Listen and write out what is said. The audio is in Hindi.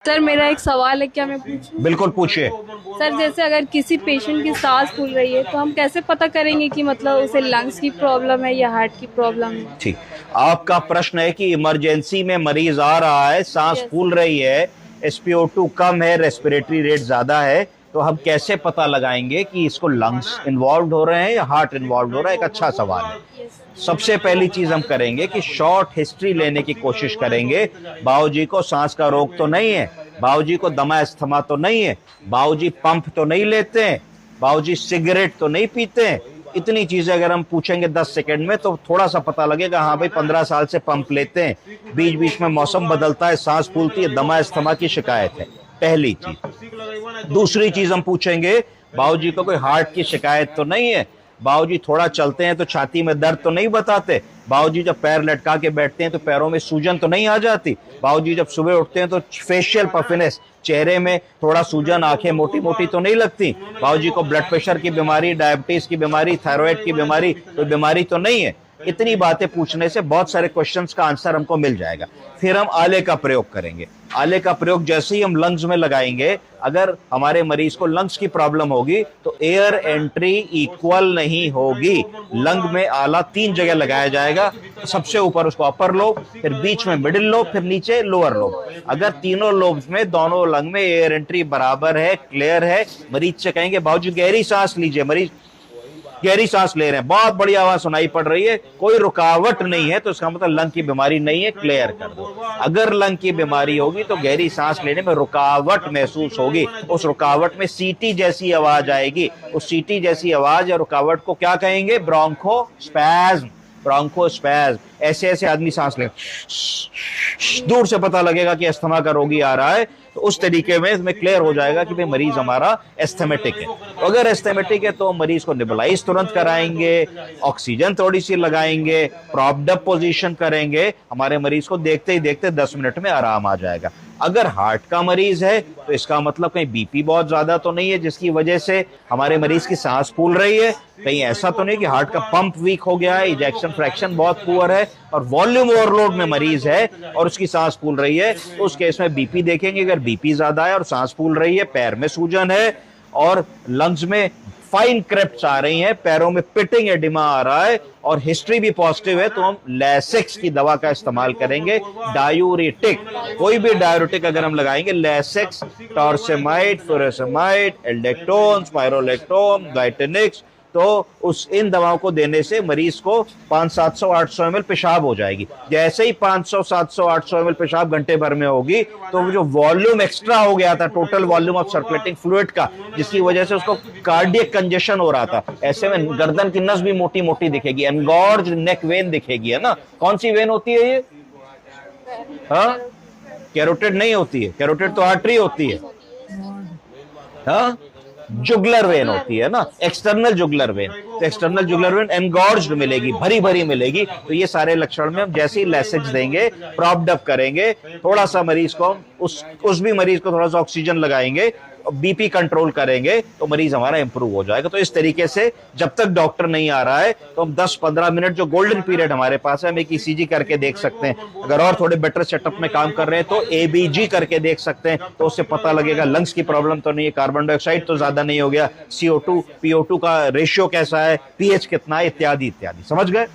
सर मेरा एक सवाल है, क्या मैं पूछूं? बिल्कुल पूछिए। सर जैसे अगर किसी पेशेंट की सांस फूल रही है तो हम कैसे पता करेंगे कि मतलब उसे लंग्स की प्रॉब्लम है या हार्ट की प्रॉब्लम है? ठीक, आपका प्रश्न है कि इमरजेंसी में मरीज आ रहा है, सांस यस। फूल रही है, SpO2 कम है, रेस्पिरेटरी रेट ज्यादा है, तो हम कैसे पता लगाएंगे कि इसको लंग्स इन्वॉल्व हो रहे हैं या हार्ट इन्वॉल्व हो रहा है? एक अच्छा सवाल है। यस। सबसे पहली चीज हम करेंगे कि शॉर्ट हिस्ट्री लेने की कोशिश करेंगे। बाबूजी को सांस का रोग तो नहीं है, बाबूजी को दमा अस्थमा तो नहीं है, बाबूजी पंप तो नहीं लेते हैं, बाबूजी सिगरेट तो नहीं पीते हैं। इतनी चीजें अगर हम पूछेंगे 10 सेकंड में तो थोड़ा सा पता लगेगा, हाँ भाई 15 साल से पंप लेते हैं, बीच बीच में मौसम बदलता है, सांस फूलती है, दमा अस्थमा की शिकायत है। पहली चीज। दूसरी चीज हम पूछेंगे, बाबूजी को कोई हार्ट की शिकायत तो नहीं है, बाबूजी थोड़ा चलते हैं तो छाती में दर्द तो नहीं बताते, बाबूजी जब पैर लटका के बैठते हैं तो पैरों में सूजन तो नहीं आ जाती, बाबूजी जब सुबह उठते हैं तो फेशियल पफिनेस, चेहरे में थोड़ा सूजन, आंखें मोटी मोटी तो नहीं लगती, बाबूजी को ब्लड प्रेशर की बीमारी, डायबिटीज की बीमारी, थायराइड की बीमारी, कोई बीमारी तो नहीं है। इतनी बातें पूछने से बहुत सारे क्वेश्चंस का आंसर हमको मिल जाएगा। फिर हम आले का प्रयोग करेंगे। आले का प्रयोग जैसे ही हम लंग्स में लगाएंगे, अगर हमारे मरीज को लंग्स की प्रॉब्लम होगी तो एयर एंट्री इक्वल नहीं होगी। लंग में आला 3 जगह लगाया जाएगा, सबसे ऊपर उसको अपर लोब, फिर बीच में मिडिल लोब, फिर नीचे लोअर लोब। अगर तीनों लोब्स में, दोनों लंग में एयर एंट्री बराबर है, क्लियर है, मरीज से कहेंगे बाबूजी गहरी सांस लीजिए, मरीज गहरी सांस ले रहे हैं, बहुत बड़ी आवाज सुनाई पड़ रही है, कोई रुकावट नहीं है, तो इसका मतलब लंग की बीमारी नहीं है, क्लियर कर दो। अगर लंग की बीमारी होगी तो गहरी सांस लेने में रुकावट महसूस होगी, उस रुकावट में सीटी जैसी आवाज आएगी, उस सीटी जैसी आवाज या रुकावट को क्या कहेंगे? ब्रोंकोस्पैज्म। ब्रोंकोस्पैज्म। ऐसे ऐसे आदमी सांस ले, दूर से पता लगेगा कि अस्थमा का रोगी आ रहा है, तो उस तरीके में इसमें क्लियर हो जाएगा कि भाई मरीज हमारा एस्थमेटिक है। तो अगर एस्थमेटिक है तो मरीज को नेबुलाइज तुरंत कराएंगे, ऑक्सीजन थोड़ी सी लगाएंगे, प्रॉप्ड अप पोजीशन करेंगे, हमारे मरीज को देखते ही देखते 10 मिनट में आराम आ जाएगा। अगर हार्ट का मरीज है तो इसका मतलब कहीं बीपी बहुत ज्यादा तो नहीं है जिसकी वजह से हमारे मरीज की सांस फूल रही है, कहीं ऐसा तो नहीं कि हार्ट का पंप वीक हो गया है, इजेक्शन फ्रैक्शन बहुत पुअर है और वॉल्यूम ओवरलोड में मरीज है और उसकी सांस फूल रही है, तो उस केस में बीपी देखेंगे। अगर बीपी ज्यादा है और सांस फूल रही है, पैर में सूजन है और लंग्स में फाइन क्रेप्ट्स आ रही हैं, पैरों में पिटिंग एडिमा आ रहा है और हिस्ट्री भी पॉजिटिव है, तो हम लेसेक्स की दवा का इस्तेमाल करेंगे। डायूरेटिक, कोई भी डायूरेटिक अगर हम लगाएंगे, लेसेक्स, टॉर्सेमाइड, फुरासेमाइड, एल्डेक्टोन, स्पाइरोलेक्टोन, गाइटेनिक्स, तो उस इन दवाओं को देने से मरीज को 500-700-800 ml पेशाब हो जाएगी। जैसे ही 500-700-800 ml पेशाब घंटे भर में होगी तो जो वॉल्यूम एक्स्ट्रा हो गया था, total volume of circulating fluid का, जिसकी वजह से उसको कार्डियक कंजेशन हो रहा था, ऐसे में गर्दन की नस भी मोटी मोटी दिखेगी, एनगॉर्ज्ड नेक वेन दिखेगी, है ना। कौन सी वेन होती है ये? हाँ, कैरोटिड नहीं होती है, कैरोटिड तो आर्टरी होती है। हाँ, जुगलर वेन होती है ना, एक्सटर्नल जुगलर वेन। तो एक्सटर्नल जुगलर वेन एनगॉर्ज्ड मिलेगी, भरी भरी मिलेगी। तो ये सारे लक्षण में हम जैसे ही लेसेक्स देंगे, प्रॉप्ड अप करेंगे, थोड़ा सा मरीज को उस भी मरीज को थोड़ा सा ऑक्सीजन लगाएंगे, बीपी कंट्रोल करेंगे, तो मरीज हमारा इंप्रूव हो जाएगा। तो इस तरीके से जब तक डॉक्टर नहीं आ रहा है तो हम 10-15 मिनट, जो गोल्डन पीरियड हमारे पास है, हम एक ECG करके देख सकते हैं। अगर और थोड़े बेटर सेटअप में काम कर रहे हैं तो ABG करके देख सकते हैं, तो उससे पता लगेगा लंग्स की प्रॉब्लम तो नहीं है, कार्बन डाइऑक्साइड तो ज्यादा नहीं हो गया, CO2 PO2 का रेशियो कैसा है, pH कितना है, इत्यादि इत्यादि। समझ गए?